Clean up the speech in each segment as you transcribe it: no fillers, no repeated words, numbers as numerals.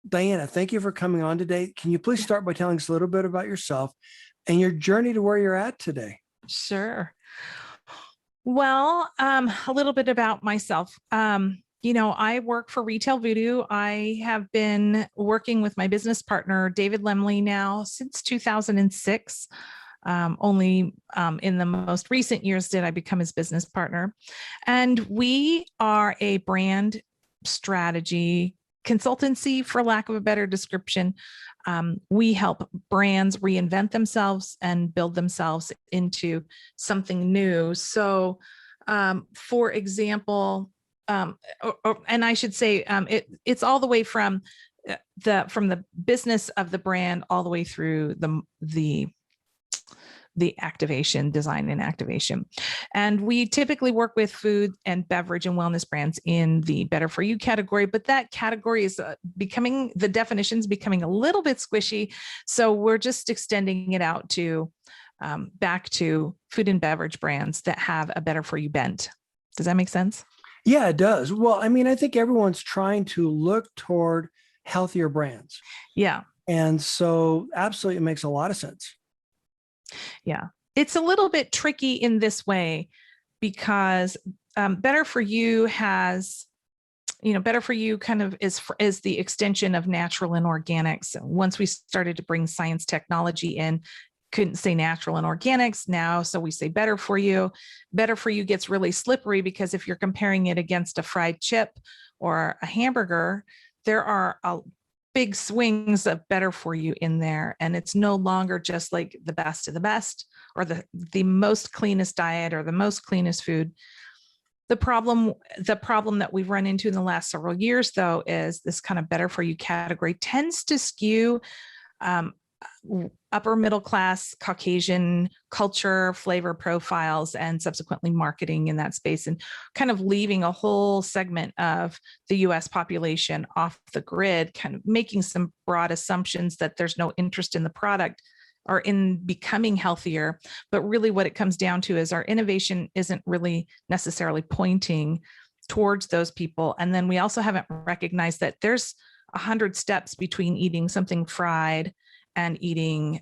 Diana, thank you for coming on today. Can you please start by telling us a little bit about yourself and your journey to where you're at today? Sure. Well, a little bit about myself. I work for Retail Voodoo. I have been working with my business partner, David Lemley, now since 2006. Only in the most recent years did I become his business partner. And we are a brand strategy consultancy, for lack of a better description. We help brands reinvent themselves and build themselves into something new. So, for example, and I should say, it's all the way from the business of the brand all the way through the activation, design and activation. And we typically work with food and beverage and wellness brands in the better for you category, but that category is the definition's becoming a little bit squishy. So we're just extending it out to back to food and beverage brands that have a better for you bent. Does that make sense? Yeah, it does. Well, I mean, I think everyone's trying to look toward healthier brands. Yeah. And so absolutely it makes a lot of sense. Yeah. It's a little bit tricky in this way because better for you has, better for you kind of is the extension of natural and organics. Once we started to bring science technology in, couldn't say natural and organics now. So we say better for you. Better for you gets really slippery because if you're comparing it against a fried chip or a hamburger, there are big swings of better for you in there. And it's no longer just like the best of the best or the most cleanest diet or the most cleanest food. The problem that we've run into in the last several years, though, is this kind of better for you category tends to skew upper middle class Caucasian culture, flavor profiles, and subsequently marketing in that space, and kind of leaving a whole segment of the US population off the grid, kind of making some broad assumptions that there's no interest in the product or in becoming healthier. But really what it comes down to is our innovation isn't really necessarily pointing towards those people. And then we also haven't recognized that there's 100 steps between eating something fried and eating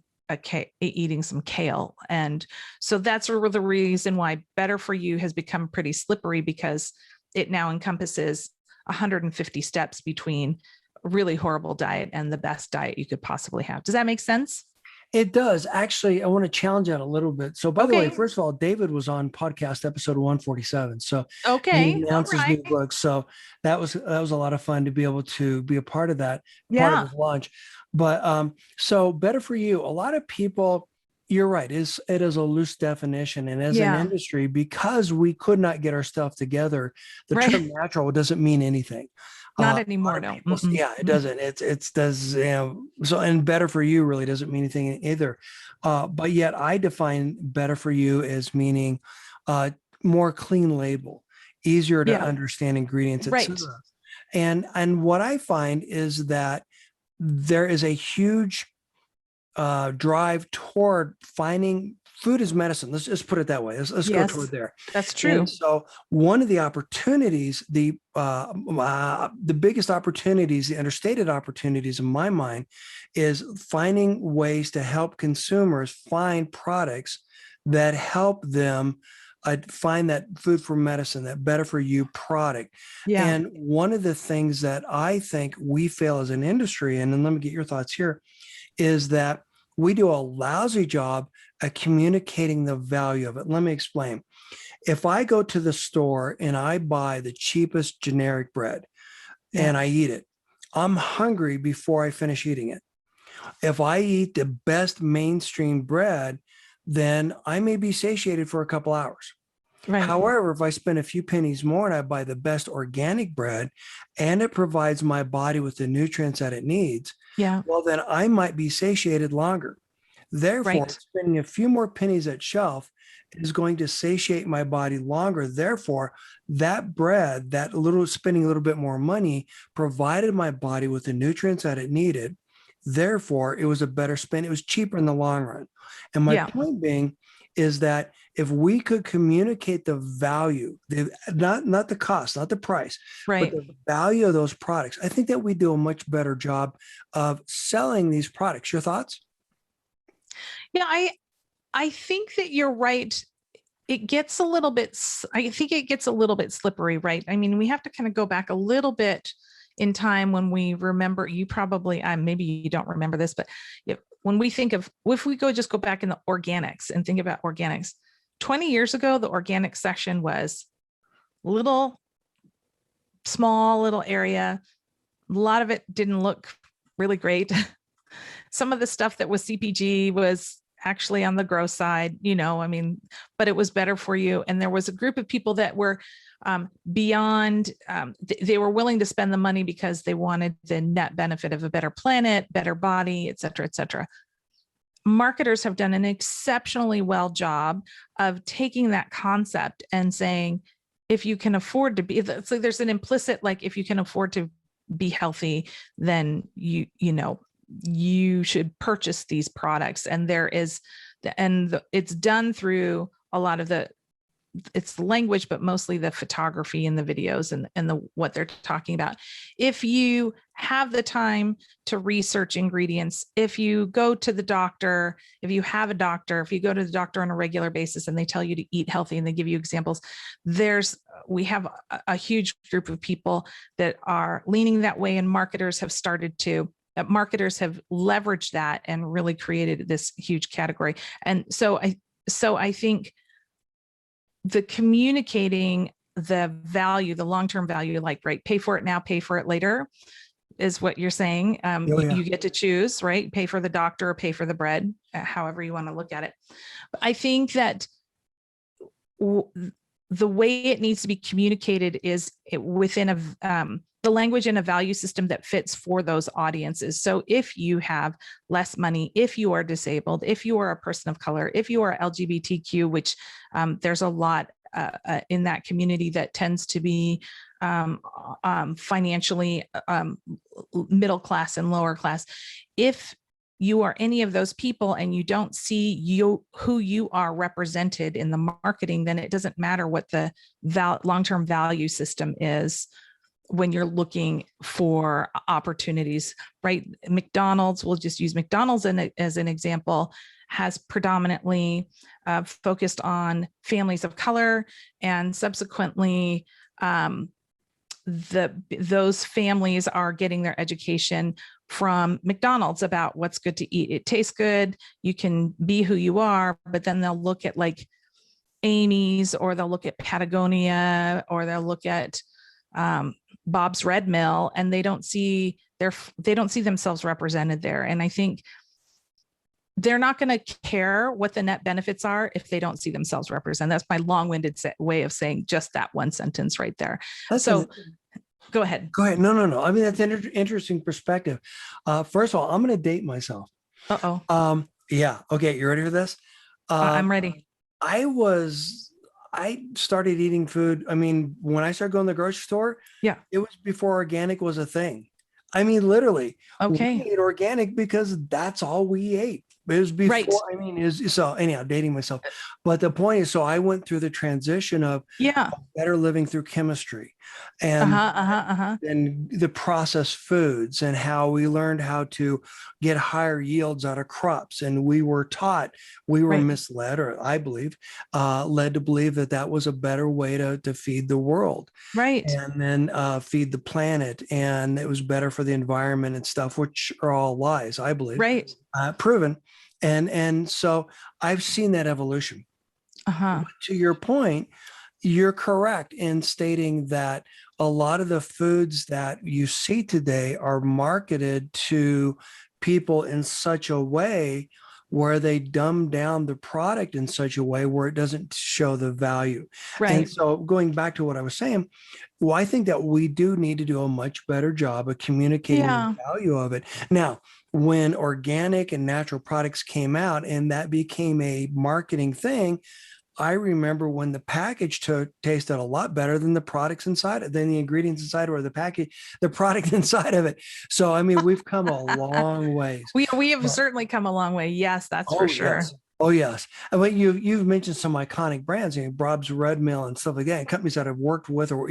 some kale. And so that's the reason why better for you has become pretty slippery, because it now encompasses 150 steps between a really horrible diet and the best diet you could possibly have. Does that make sense? It does. Actually, I want to challenge that a little bit. So by the way, first of all, David was on podcast episode 147. So okay, he announced his new book. So that was a lot of fun to be able to be a part of that, part of his launch. But so better for you. A lot of people, you're right, it is a loose definition. And as an industry, because we could not get our stuff together, the term natural doesn't mean anything. Not anymore, no. Yeah, it doesn't. It does. So, and better for you really doesn't mean anything either. But yet I define better for you as meaning more clean label, easier to understand ingredients, etc. And what I find is that there is a huge drive toward finding food as medicine. Let's just put it that way. Let's go toward there. That's true. And so one of the opportunities, the biggest opportunities, the understated opportunities in my mind, is finding ways to help consumers find products that help them find that food for medicine, that better for you product. And one of the things that I think we fail as an industry, and then let me get your thoughts here, is that we do a lousy job at communicating the value of it. Let me explain. If I go to the store and I buy the cheapest generic bread and I eat it, I'm hungry before I finish eating it. If I eat the best mainstream bread, then I may be satiated for a couple hours. However, if I spend a few pennies more and I buy the best organic bread and it provides my body with the nutrients that it needs, well, then I might be satiated longer. Therefore, spending a few more pennies at shelf is going to satiate my body longer. Therefore, that bread, spending a little bit more money, provided my body with the nutrients that it needed. Therefore, it was a better spend. It was cheaper in the long run. And my point being is that if we could communicate the value, not the cost, not the price, but Right. the value of those products, I think that we do a much better job of selling these products. Your thoughts? Yeah, I think that you're right. It gets a little bit, I think it gets a little bit slippery, right? I mean, we have to kind of go back a little bit in time when we remember, you probably, maybe you don't remember this, but when we think of, if we just go back in the organics and think about organics, 20 years ago, the organic section was little, small little area. A lot of it didn't look really great. Some of the stuff that was CPG was actually on the gross side, I mean, but it was better for you. And there was a group of people that were beyond, they were willing to spend the money because they wanted the net benefit of a better planet, better body, et cetera, et cetera. Marketers have done an exceptionally well job of taking that concept and saying, if you can afford to be, so there's an implicit, like, if you can afford to be healthy, then you should purchase these products. And it's done through a lot of it's the language, but mostly the photography and the videos and what they're talking about. If you have the time to research ingredients, if you go to the doctor, if you have a doctor, if you go to the doctor on a regular basis and they tell you to eat healthy and they give you examples, we have a huge group of people that are leaning that way, and marketers have leveraged that and really created this huge category. And so I think the communicating the value, the long-term value, like, right, pay for it now, pay for it later, is what you're saying. Oh, yeah. You get to choose, right? Pay for the doctor or pay for the bread, however you want to look at it. But I think that the way it needs to be communicated is within the language and a value system that fits for those audiences. So if you have less money, if you are disabled, if you are a person of color, if you are LGBTQ, which there's a lot in that community that tends to be financially middle class and lower class. If you are any of those people and you don't see who you are represented in the marketing, then it doesn't matter what the long-term value system is when you're looking for opportunities, right? McDonald's, we'll just use McDonald's as an example, has predominantly focused on families of color, and subsequently those families are getting their education from McDonald's about what's good to eat. It tastes good, you can be who you are, but then they'll look at like Amy's, or they'll look at Patagonia, or they'll look at Bob's Red Mill, and they don't see themselves represented there. And I think they're not going to care what the net benefits are if they don't see themselves represented. That's my long-winded way of saying just that one sentence right there. Go ahead. Go ahead. No. I mean, that's an interesting perspective. First of all, I'm going to date myself. Uh-oh. Yeah. Okay. You ready for this? I'm ready. I started eating food. I mean, when I started going to the grocery store, yeah, it was before organic was a thing. I mean, literally, okay, we ate organic because that's all we ate. It was before, right. I mean, so anyhow, dating myself. But the point is, so I went through the transition of better living through chemistry and and the processed foods, and how we learned how to get higher yields out of crops. And we were taught, we were misled, or I believe, led to believe that was a better way to feed the world. Right. And then feed the planet. And it was better for the environment and stuff, which are all lies, I believe. Right. Proven. And so I've seen that evolution. To your point, you're correct in stating that a lot of the foods that you see today are marketed to people in such a way where they dumb down the product in such a way where it doesn't show the value. Right. And so going back to what I was saying, well, I think that we do need to do a much better job of communicating the value of it. Now, when organic and natural products came out and that became a marketing thing, I remember when the package tasted a lot better than the products inside it, than the ingredients inside, or the product inside of it. So, I mean, we've come a long ways. We have certainly come a long way. Yes, that's for sure. Yes. Oh yes, and what you've mentioned some iconic brands, Bob's Red Mill and stuff like that, and companies that I've worked with or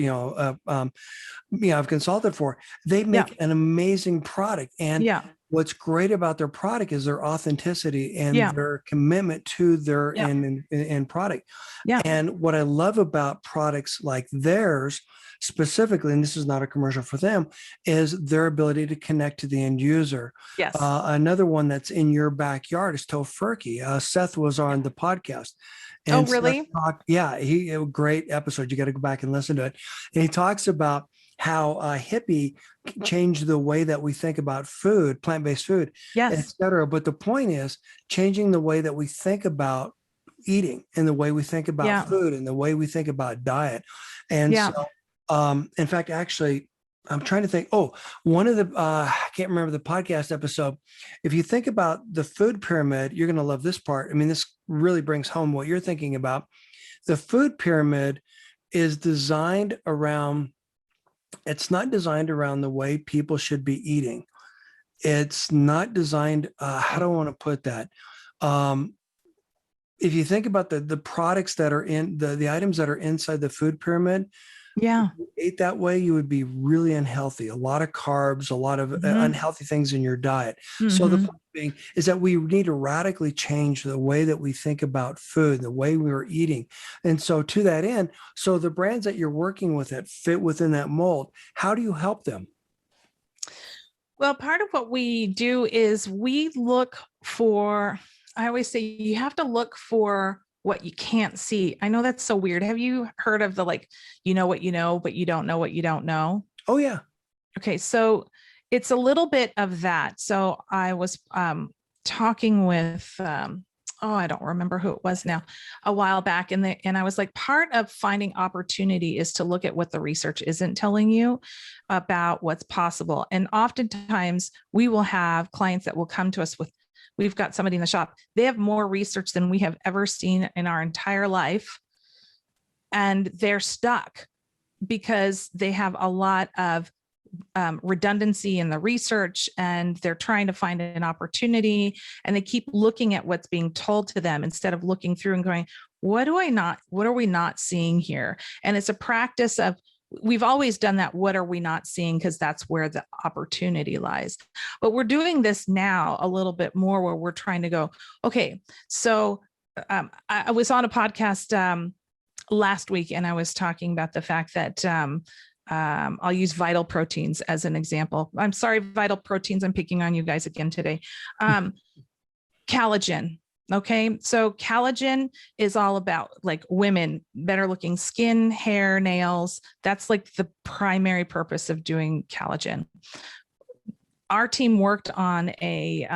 I've consulted for. They Yeah. make an amazing product, and Yeah. what's great about their product is their authenticity and Yeah. their commitment to their Yeah. end product. Yeah. And what I love about products like theirs specifically, and this is not a commercial for them, is their ability to connect to the end user. Yes. Another one that's in your backyard is Tofurkey. Seth was Yeah. on the podcast. Oh, And Seth really? talked, yeah, he a great episode. You got to go back and listen to it. And he talks about how hippie changed the way that we think about food, plant-based food, et Yes. cetera. But the point is changing the way that we think about eating and the way we think about Yeah. food and the way we think about diet. And Yeah. so, in fact, actually, I'm trying to think. Oh, one of the, I can't remember the podcast episode. If you think about the food pyramid, you're going to love this part. I mean, this really brings home what you're thinking about. The food pyramid is designed around, it's not designed around the way people should be eating. It's not designed, how do I want to put that? Um, if you think about the products that are in the items that are inside the food pyramid, Yeah. if you ate that way, you would be really unhealthy. A lot of carbs, a lot of Mm-hmm. unhealthy things in your diet. So the Mm-hmm. point being is that we need to radically change the way that we think about food, the way we are eating. And so to that end, so the brands that you're working with that fit within that mold, how do you help them? Well, part of what we do is we look for, I always say you have to look for what you can't see. I know that's so weird. Have you heard of the like, you know what you know, but you don't know what you don't know? Oh yeah. Okay, so it's a little bit of that. So I was talking with oh, I don't remember who it was now, a while back, and I was like, part of finding opportunity is to look at what the research isn't telling you about what's possible. And oftentimes we will have clients that will come to us with, we've got somebody in the shop, they have more research than we have ever seen in our entire life, and they're stuck because they have a lot of redundancy in the research, and they're trying to find an opportunity, and they keep looking at what's being told to them instead of looking through and going, what are we not seeing here? And it's a practice of, we've always done that. What are we not seeing? Because that's where the opportunity lies. But we're doing this now a little bit more where we're trying to go, okay, so I was on a podcast last week, and I was talking about the fact that I'll use Vital Proteins as an example. I'm sorry, Vital Proteins, I'm picking on you guys again today. Collagen. Okay. So collagen is all about like women, better looking skin, hair, nails. That's like the primary purpose of doing collagen. Our team worked on a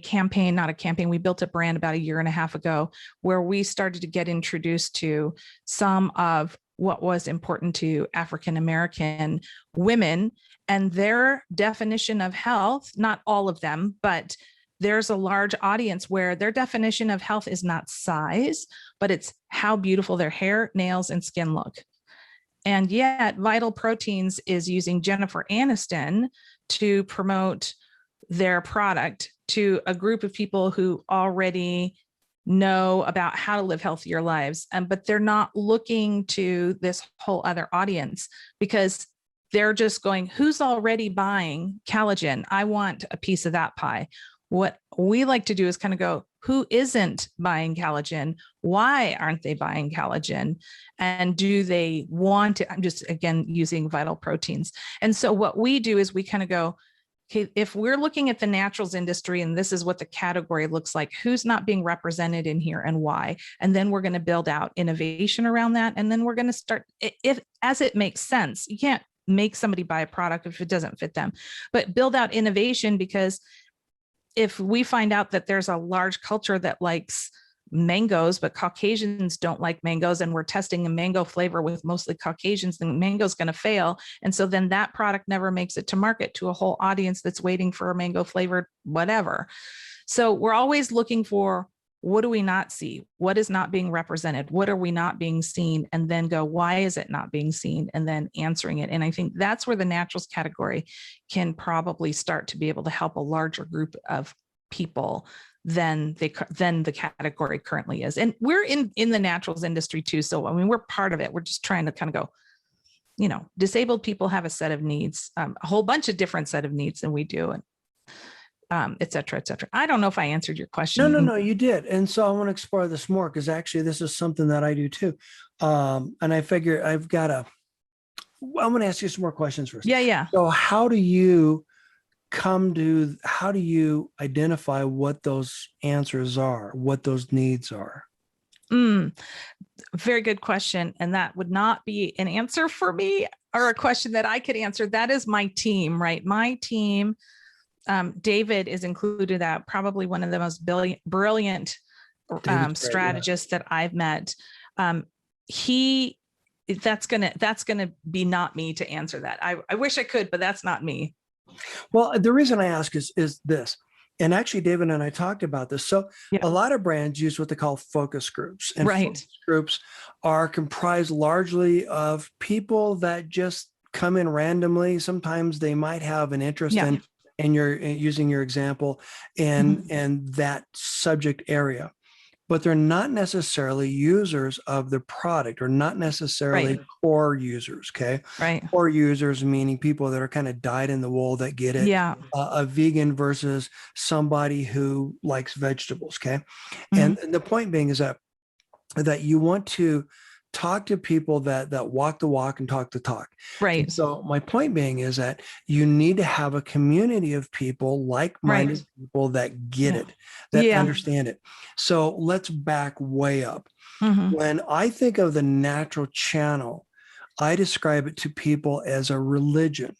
campaign, not a campaign. We built a brand about a year and a half ago where we started to get introduced to some of what was important to African American women and their definition of health. Not all of them, but there's a large audience where their definition of health is not size, but it's how beautiful their hair, nails, and skin look. And yet Vital Proteins is using Jennifer Aniston to promote their product to a group of people who already know about how to live healthier lives. But they're not looking to this whole other audience because they're just going, who's already buying collagen? I want a piece of that pie. What we like to do is kind of go, who isn't buying collagen? Why aren't they buying collagen? And do they want it? I'm just, again, using Vital Proteins. And so what we do is we kind of go, okay, if we're looking at the naturals industry and this is what the category looks like, who's not being represented in here and why? And then we're going to build out innovation around that. And then we're going to start, if as it makes sense, you can't make somebody buy a product if it doesn't fit them, but build out innovation, because if we find out that there's a large culture that likes mangoes, but Caucasians don't like mangoes, and we're testing a mango flavor with mostly Caucasians, then mango's going to fail. And so then that product never makes it to market to a whole audience that's waiting for a mango flavored whatever. So we're always looking for, what do we not see? What is not being represented? What are we not being seen? And then go, why is it not being seen? And then answering it. And I think that's where the naturals category can probably start to be able to help a larger group of people than the category currently is. And we're in the naturals industry too. So, I mean, we're part of it. We're just trying to kind of go, disabled people have a set of needs, a whole bunch of different set of needs than we do. And et cetera, et cetera. I don't know if I answered your question. No, you did. And so I want to explore this more, because actually this is something that I do too. And I figure I'm going to ask you some more questions first. Yeah. So how do you identify what those answers are, what those needs are? Very good question. And that would not be an answer for me or a question that I could answer. That is my team, right? My team, David is included, that probably one of the most brilliant strategists that I've met. That's gonna be not me to answer that. I wish I could, but that's not me. Well, the reason I ask is this, and actually David and I talked about this. So a lot of brands use what they call focus groups, and focus groups are comprised largely of people that just come in randomly. Sometimes they might have an interest in your, using your example, in that subject area, but they're not necessarily users of the product, or not necessarily core users. Okay. Right. Core users, meaning people that are kind of dyed in the wool that get it. Yeah. A vegan versus somebody who likes vegetables. Okay. And the point being is that you want to talk to people that walk the walk and talk the talk. Right. And so my point being is that you need to have a community of people, like-minded people that get it, that understand it. So let's back way up. When I think of the natural channel, I describe it to people as a religion.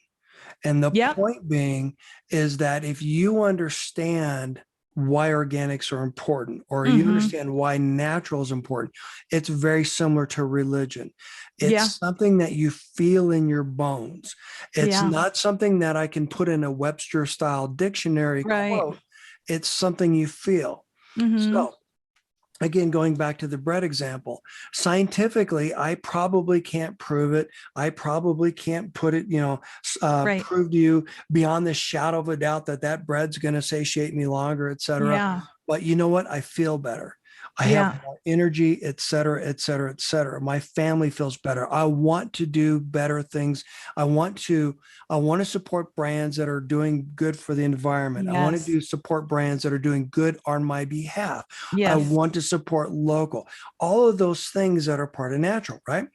And the point being is that if you understand why organics are important, or you understand why natural is important, it's very similar to religion. It's something that you feel in your bones. It's not something that I can put in a Webster style dictionary quote. It's something you feel. So again, going back to the bread example, scientifically, I probably can't prove it. I probably can't put it, prove to you beyond the shadow of a doubt that bread's going to satiate me longer, et cetera. Yeah. But you know what? I feel better. I have more energy, et cetera, et cetera, et cetera. My family feels better. I want to do better things. I want to support brands that are doing good for the environment. I want to support brands that are doing good on my behalf. I want to support local. All of those things that are part of natural, right?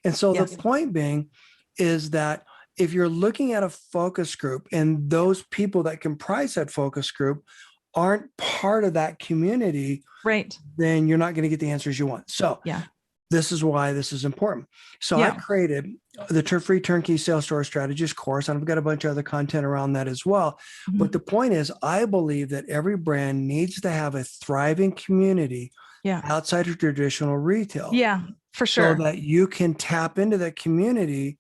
And so the point being is that if you're looking at a focus group and those people that comprise that focus group aren't part of that community, then you're not going to get the answers you want. So this is why this is important. So I created the free turnkey sales store strategist course, and I've got a bunch of other content around that as well. But the point is, I believe that every brand needs to have a thriving community outside of traditional retail. Yeah, for sure. So that you can tap into that community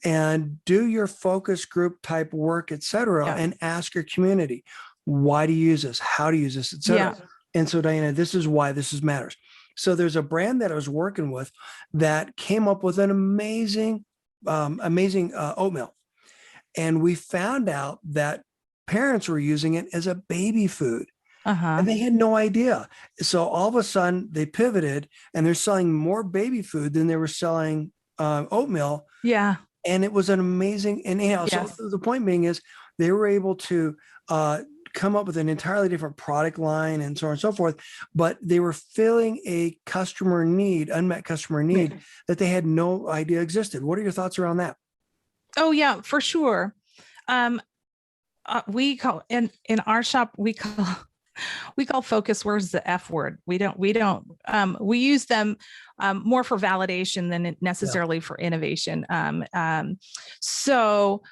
and do your focus group type work, et cetera, and ask your community, why do you use this? How to use this, et cetera. And so, Diana, this is why this matters. So there's a brand that I was working with that came up with an amazing oatmeal. And we found out that parents were using it as a baby food. And they had no idea. So all of a sudden they pivoted and they're selling more baby food than they were selling oatmeal. Yeah. And it was an amazing, so the point being is they were able to come up with an entirely different product line and so on and so forth, but they were filling a customer need, unmet customer need that they had no idea existed. What are your thoughts around that? Oh yeah, for sure. We call in our shop, we call focus words the F word. We use them more for validation than necessarily for innovation. So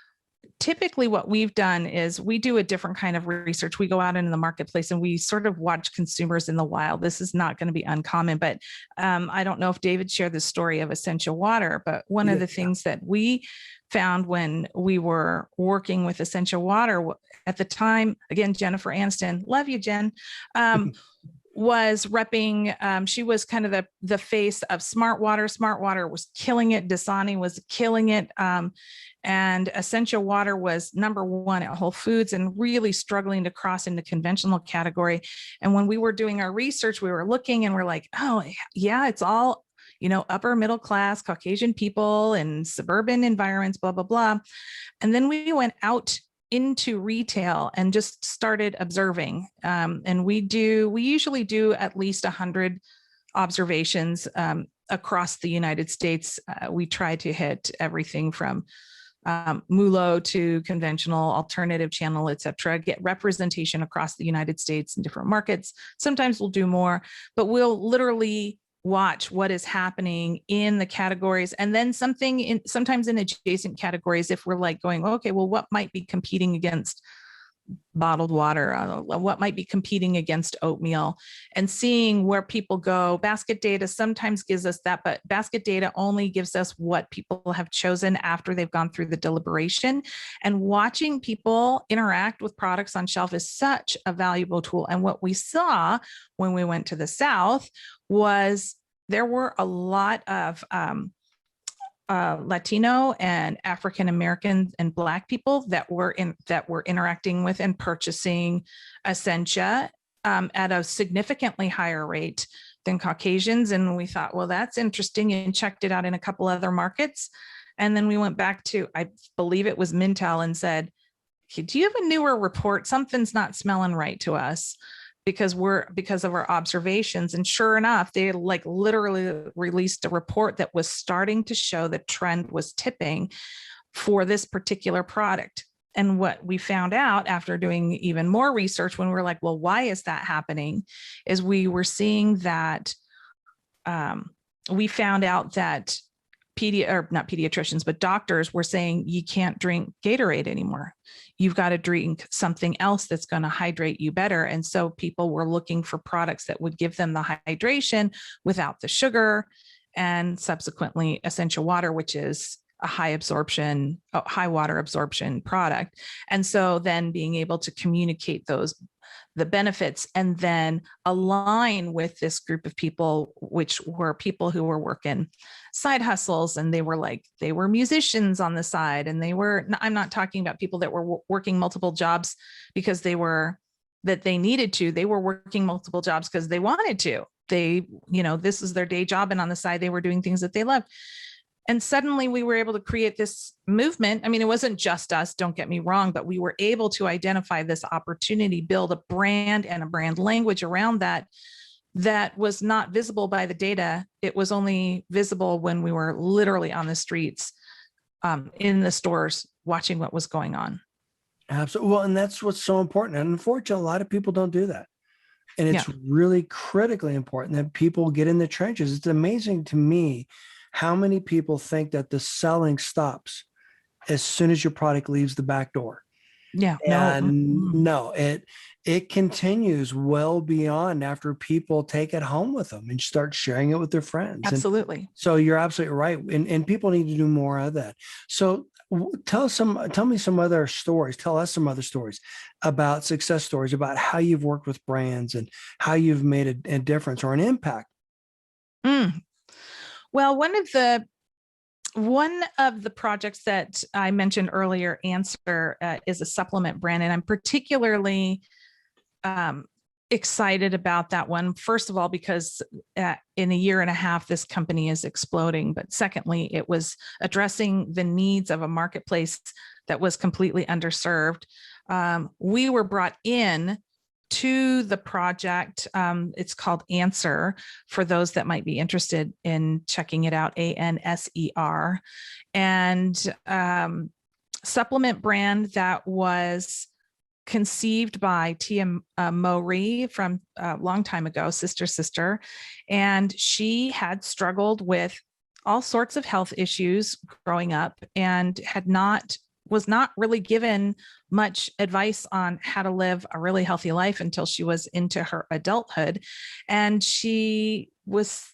typically what we've done is we do a different kind of research. We go out into the marketplace and we sort of watch consumers in the wild. This is not going to be uncommon, but I don't know if David shared the story of essential water, but one of the things that we found when we were working with essential water at the time, again, Jennifer Aniston, love you, Jen, was repping, she was kind of the face of Smart Water. Smart Water was killing it. Dasani was killing it. And Essential Water was number one at Whole Foods and really struggling to cross into conventional category. And when we were doing our research, we were looking and we're like, oh yeah, it's all, upper middle class Caucasian people in suburban environments, blah, blah, blah. And then we went out into retail and just started observing. And we usually do at least 100 observations across the United States. We try to hit everything from MULO to conventional, alternative channel, et cetera, get representation across the United States in different markets. Sometimes we'll do more, but we'll literally watch what is happening in the categories, and then sometimes in adjacent categories, if we're like going, okay, well, what might be competing against bottled water, what might be competing against oatmeal, and seeing where people go. Basket data sometimes gives us that, but basket data only gives us what people have chosen after they've gone through the deliberation. And watching people interact with products on shelf is such a valuable tool. And what we saw when we went to the South was there were a lot of Latino and African American and Black people that were interacting with and purchasing Essentia at a significantly higher rate than Caucasians. And we thought, well, that's interesting, and checked it out in a couple other markets. And then we went back to, I believe it was Mintel, and said, okay, do you have a newer report? Something's not smelling right to us, because of our observations. And sure enough, they like literally released a report that was starting to show the trend was tipping for this particular product. And what we found out after doing even more research, when we were like, well, why is that happening, is we were seeing that we found out that not pediatricians, but doctors were saying you can't drink Gatorade anymore. You've got to drink something else that's going to hydrate you better. And so people were looking for products that would give them the hydration without the sugar, and subsequently Essential Water, which is a high water absorption product. And so then being able to communicate the benefits, and then align with this group of people, which were people who were working side hustles, and they were musicians on the side, and I'm not talking about people that were working multiple jobs because they needed to. They were working multiple jobs because they wanted to. This is their day job, and on the side they were doing things that they loved. And suddenly we were able to create this movement. I mean, it wasn't just us, don't get me wrong, but we were able to identify this opportunity, build a brand and a brand language around that was not visible by the data. It was only visible when we were literally on the streets, in the stores, watching what was going on. Absolutely. Well, and that's what's so important. And unfortunately, a lot of people don't do that. And it's really critically important that people get in the trenches. It's amazing to me how many people think that the selling stops as soon as your product leaves the back door. Yeah. No, it continues well beyond after people take it home with them and start sharing it with their friends. Absolutely. And so you're absolutely right. And people need to do more of that. So tell me some other stories. Tell us some other stories about success stories, about how you've worked with brands and how you've made a difference or an impact. Well, one of the projects that I mentioned earlier, Answer, is a supplement brand, and I'm particularly excited about that one. First of all, because in a year and a half, this company is exploding. But secondly, it was addressing the needs of a marketplace that was completely underserved. We were brought in to the project. It's called Answer, for those that might be interested in checking it out, ANSER, and supplement brand that was conceived by Tia Mowry from a long time ago, sister, and she had struggled with all sorts of health issues growing up, and was not really given much advice on how to live a really healthy life until she was into her adulthood. And she was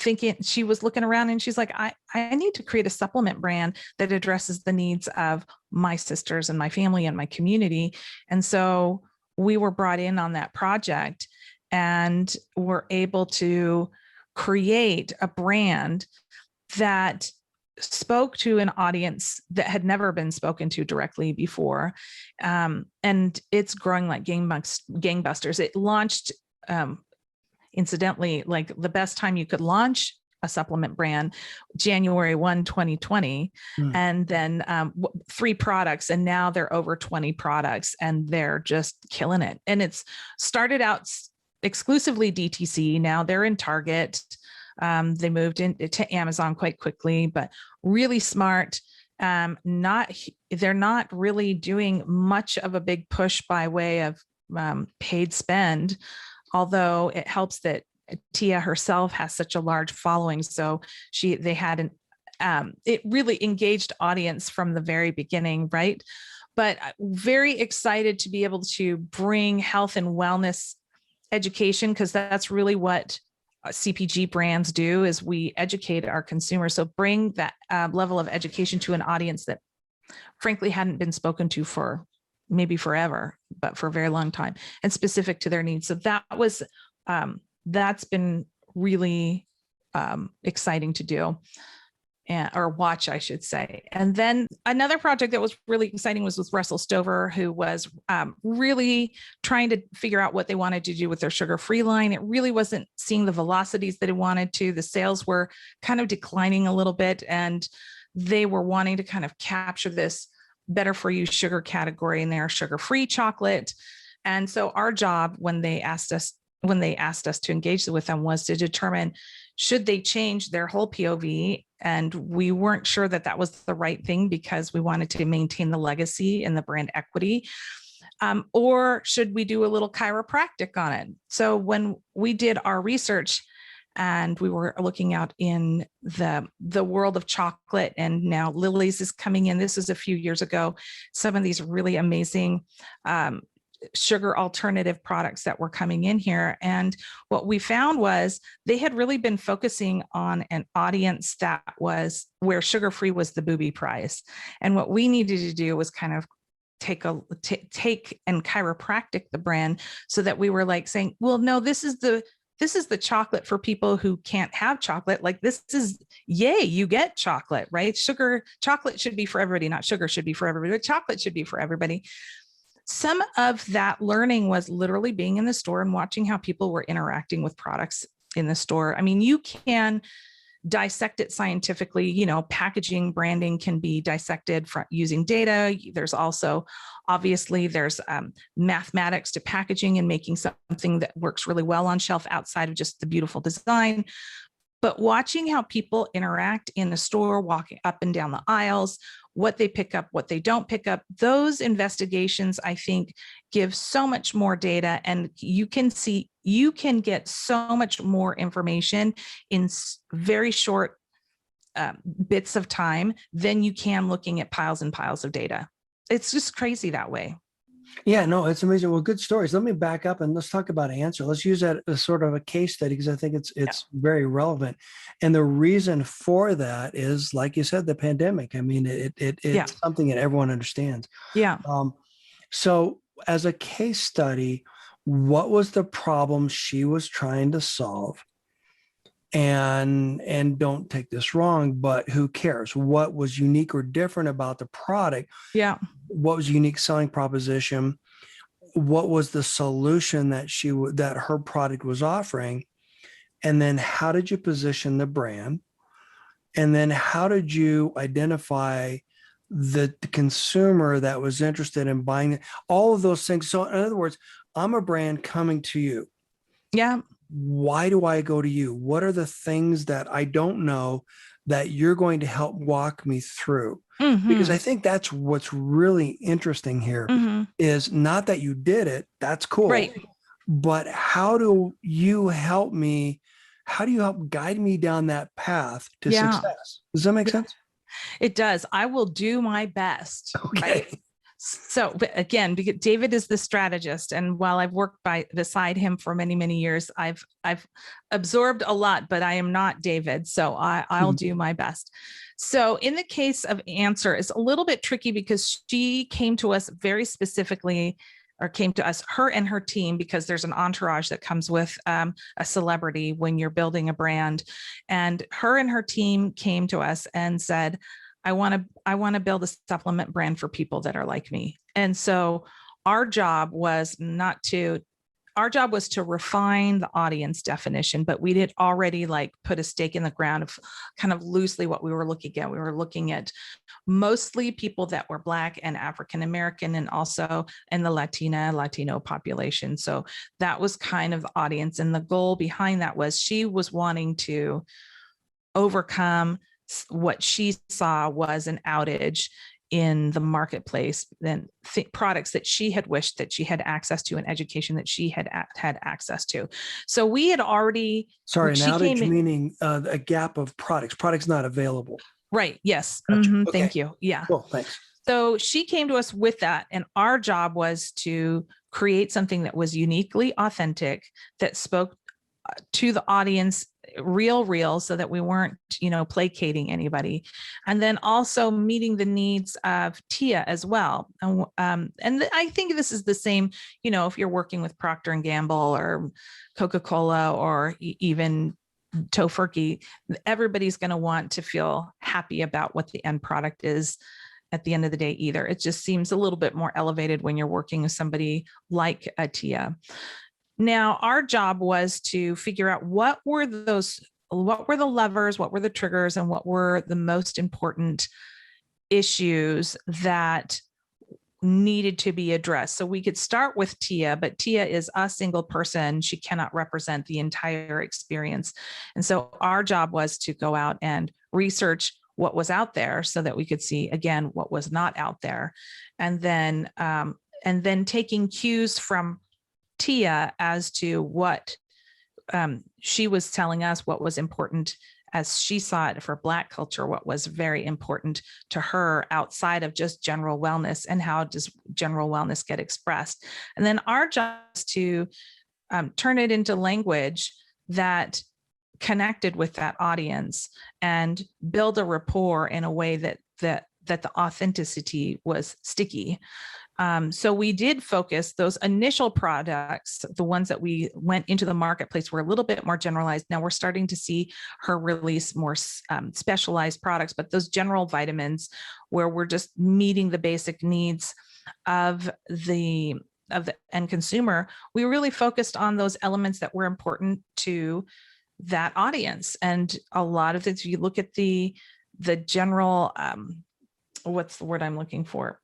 looking around, and she's like, I need to create a supplement brand that addresses the needs of my sisters and my family and my community. And so we were brought in on that project. and were able to create a brand that spoke to an audience that had never been spoken to directly before. And it's growing like gangbusters. It launched, incidentally, like the best time you could launch a supplement brand, January 1, 2020, and then 3 products, and now they're over 20 products, and they're just killing it. And it's started out exclusively DTC. Now they're in Target. They moved into Amazon quite quickly, but really smart. They're not really doing much of a big push by way of paid spend, although it helps that Tia herself has such a large following. So they had it really engaged audience from the very beginning, right? But very excited to be able to bring health and wellness education, because that's really what CPG brands do, is we educate our consumers. So bring that level of education to an audience that frankly hadn't been spoken to for maybe forever, but for a very long time, and specific to their needs. So that's been really exciting to do, or watch, I should say. And then another project that was really exciting was with Russell Stover, who was really trying to figure out what they wanted to do with their sugar-free line. It really wasn't seeing the velocities that it wanted to. The sales were kind of declining a little bit, and they were wanting to kind of capture this better for you sugar category in their sugar-free chocolate. And so our job, when they asked us to engage with them, was to determine, should they change their whole POV? And we weren't sure that that was the right thing, because we wanted to maintain the legacy and the brand equity. Or should we do a little chiropractic on it? So when we did our research and we were looking out in the world of chocolate, and now Lily's is coming in. This is a few years ago. Some of these really amazing sugar alternative products that were coming in here. And what we found was they had really been focusing on an audience that was where sugar-free was the booby prize. And what we needed to do was kind of take and chiropractic the brand, so that we were like saying, well, no, this is the chocolate for people who can't have chocolate. Like, this is, yay, you get chocolate, right? Chocolate should be for everybody, not sugar should be for everybody, but chocolate should be for everybody. Some of that learning was literally being in the store and watching how people were interacting with products in the store. I mean, you can dissect it scientifically. Packaging, branding can be dissected using data. There's also, obviously, there's mathematics to packaging and making something that works really well on shelf outside of just the beautiful design. But watching how people interact in the store, walking up and down the aisles, what they pick up, what they don't pick up, those investigations, I think, give so much more data, and you can get so much more information in very short bits of time than you can looking at piles and piles of data. It's just crazy that way. Yeah, no, it's amazing. Well, good stories. Let me back up and let's talk about Answer. Let's use that as sort of a case study, because I think it's very relevant. And the reason for that is, like you said, the pandemic. I mean, it's something that everyone understands. Yeah. So as a case study, what was the problem she was trying to solve? And don't take this wrong, but who cares? What was unique or different about the product? Yeah. What was unique selling proposition? What was the solution that her product was offering? And then how did you position the brand? And then how did you identify the consumer that was interested in buying it? All of those things. So in other words, I'm a brand coming to you. Yeah. Why do I go to you? What are the things that I don't know that you're going to help walk me through? Mm-hmm. Because I think that's what's really interesting here, is not that you did it. That's cool. Right. But how do you help me? How do you help guide me down that path to success? Does that make sense? It does. I will do my best. Okay. Right? So again, because David is the strategist, and while I've worked beside him for many, many years, I've absorbed a lot, but I am not David. So I'll do my best. So in the case of Answer, it's a little bit tricky because she came to us very specifically or came to us, her and her team, because there's an entourage that comes with a celebrity when you're building a brand. And her and her team came to us and said, I want to build a supplement brand for people that are like me. And so our job was to refine the audience definition, but we did already like put a stake in the ground of kind of loosely what we were looking at. We were looking at mostly people that were Black and African American, and also in the Latino population. So that was kind of the audience. And the goal behind that was she was wanting to overcome what she saw was an outage in the marketplace, then products that she had wished that she had access to, and education that she had access to. So we had already— Sorry, an outage meaning a gap of products not available. Right. Yes. Gotcha. Mm-hmm. Okay. Thank you. Yeah. Cool. Thanks. So she came to us with that, and our job was to create something that was uniquely authentic, that spoke to the audience real, so that we weren't, placating anybody. And then also meeting the needs of Tia as well. And I think this is the same, if you're working with Procter and Gamble or Coca-Cola or even Tofurkey, everybody's going to want to feel happy about what the end product is at the end of the day either. It just seems a little bit more elevated when you're working with somebody like a Tia. Now, our job was to figure out what were the levers, what were the triggers, and what were the most important issues that needed to be addressed. So we could start with Tia, but Tia is a single person. She cannot represent the entire experience. And so our job was to go out and research what was out there so that we could see, again, what was not out there. And then taking cues from Tia as to what she was telling us, what was important as she saw it for Black culture, what was very important to her outside of just general wellness, and how does general wellness get expressed. And then our job is to turn it into language that connected with that audience and build a rapport in a way that the authenticity was sticky. So we did focus those initial products, the ones that we went into the marketplace, were a little bit more generalized. Now we're starting to see her release more specialized products, but those general vitamins where we're just meeting the basic needs of the end consumer, we really focused on those elements that were important to that audience. And a lot of it, if you look at the general, what's the word I'm looking for?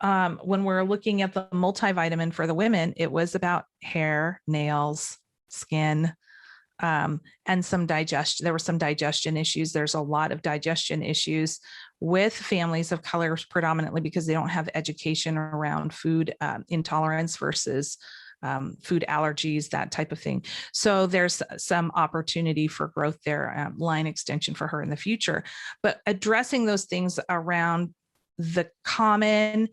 When we're looking at the multivitamin for the women, it was about hair, nails, skin, and some digestion. There were some digestion issues. There's a lot of digestion issues with families of color, predominantly because they don't have education around food intolerance versus food allergies, that type of thing. So there's some opportunity for growth there, line extension for her in the future. But addressing those things around the common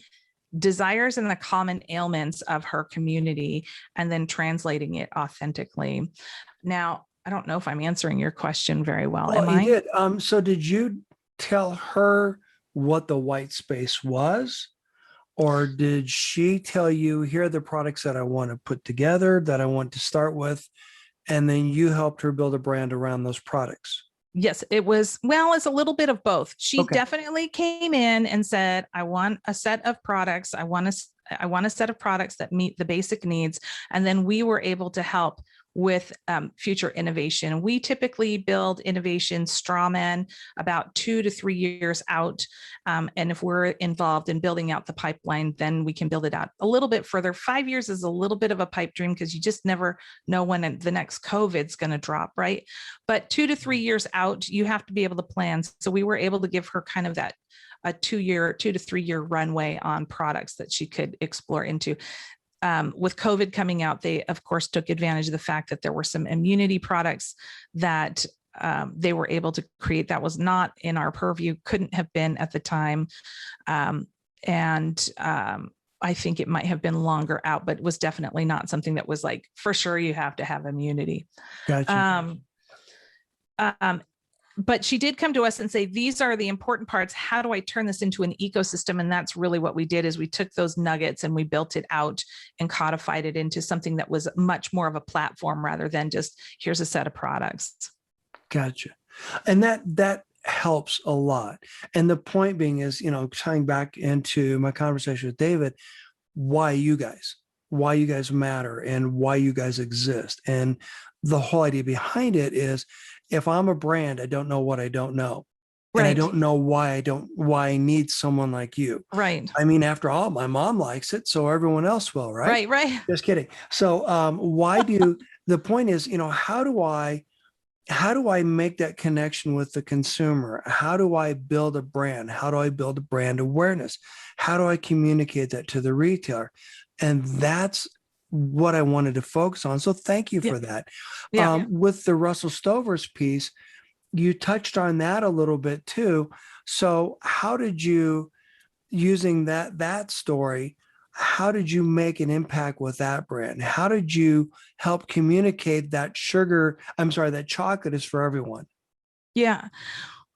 desires and the common ailments of her community, and then translating it authentically. Now, I don't know if I'm answering your question very well. Well, Am you I? did. So did you tell her what the white space was? Or did she tell you, here are the products that I want to put together, that I want to start with, and then you helped her build a brand around those products? Yes, it was. Well, it's a little bit of both. She Okay. definitely came in and said, I want a set of products. I want a set of products that meet the basic needs. And then we were able to help with future innovation. We typically build innovation straw man about 2 to 3 years out. And if we're involved in building out the pipeline, then we can build it out a little bit further. 5 years is a little bit of a pipe dream because you just never know when the next COVID's going to drop, right? But 2 to 3 years out, you have to be able to plan. So we were able to give her kind of that a 2 to 3 year runway on products that she could explore into. With COVID coming out, they of course took advantage of the fact that there were some immunity products that they were able to create that was not in our purview, couldn't have been at the time. And I think it might have been longer out, but it was definitely not something that was like, for sure, you have to have immunity. Gotcha. but she did come to us and say, these are the important parts. How do I turn this into an ecosystem? And that's really what we did, is we took those nuggets and we built it out and codified it into something that was much more of a platform rather than just here's a set of products. Gotcha. And that helps a lot. And the point being is, tying back into my conversation with David, why you guys matter and why you guys exist. And the whole idea behind it is, if I'm a brand, I don't know what I don't know. Right. And I don't know why I need someone like you. Right. I mean, after all, my mom likes it, so everyone else will, right? Right. Just kidding. So the point is, how do I make that connection with the consumer? How do I build a brand? How do I build a brand awareness? How do I communicate that to the retailer? And that's what I wanted to focus on. So thank you for that. Yeah. With the Russell Stover's piece, you touched on that a little bit too. So how did you, using that story, how did you make an impact with that brand? How did you help communicate that that chocolate is for everyone? Yeah.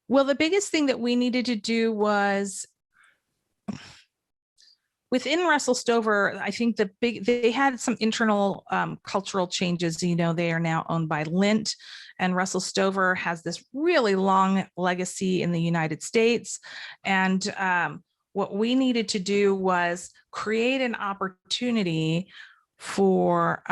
Well, the biggest thing that we needed to do within Russell Stover, I think they had some internal cultural changes. They are now owned by Lindt, and Russell Stover has this really long legacy in the United States. And what we needed to do was create an opportunity for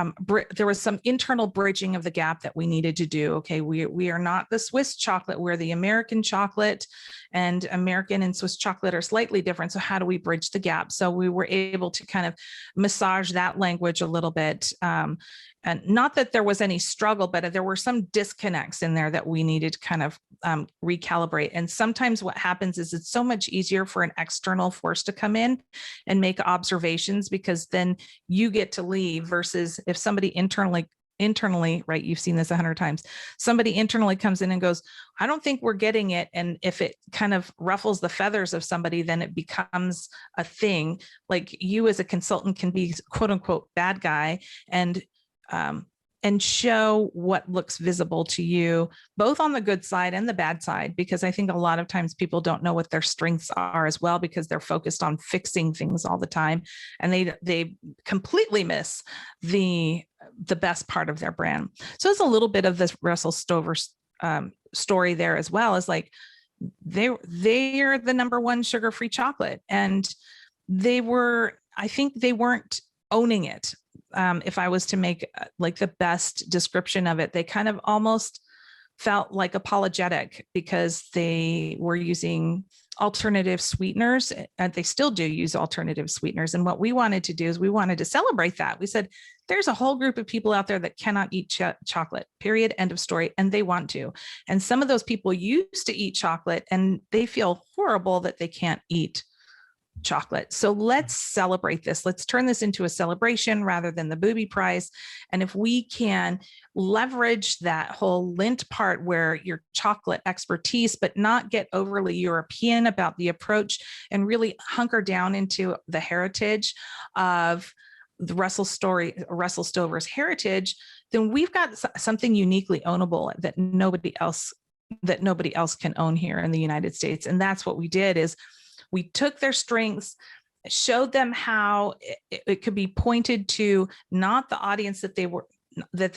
there was some internal bridging of the gap that we needed to do. Okay, we are not the Swiss chocolate, we're the American chocolate, and American and Swiss chocolate are slightly different. So how do we bridge the gap? So we were able to kind of massage that language a little bit. And not that there was any struggle, but there were some disconnects in there that we needed to kind of recalibrate. And sometimes what happens is it's so much easier for an external force to come in and make observations, because then you get to leave, versus if somebody internally, right? You've seen this 100 times. Somebody internally comes in and goes, I don't think we're getting it. And if it kind of ruffles the feathers of somebody, then it becomes a thing. Like, you as a consultant can be quote unquote bad guy and show what looks visible to you, both on the good side and the bad side, because I think a lot of times people don't know what their strengths are as well, because they're focused on fixing things all the time, and they completely miss the best part of their brand. So it's a little bit of this Russell Stover story there as well, as like they're the number one sugar-free chocolate, and I think they weren't owning it. If I was to make like the best description of it, they kind of almost felt like apologetic, because they were using alternative sweeteners, and they still do use alternative sweeteners. And what we wanted to do is we wanted to celebrate that. We said, there's a whole group of people out there that cannot eat chocolate, period, end of story, and they want to. And some of those people used to eat chocolate, and they feel horrible that they can't eat chocolate. So let's celebrate this. Let's turn this into a celebration rather than the booby prize. And if we can leverage that whole Lindt part, where your chocolate expertise, but not get overly European about the approach, and really hunker down into the heritage of the Russell Stover's heritage, then we've got something uniquely ownable that nobody else can own here in the United States. And that's what we did, is we took their strengths, showed them how it could be pointed to not the audience that they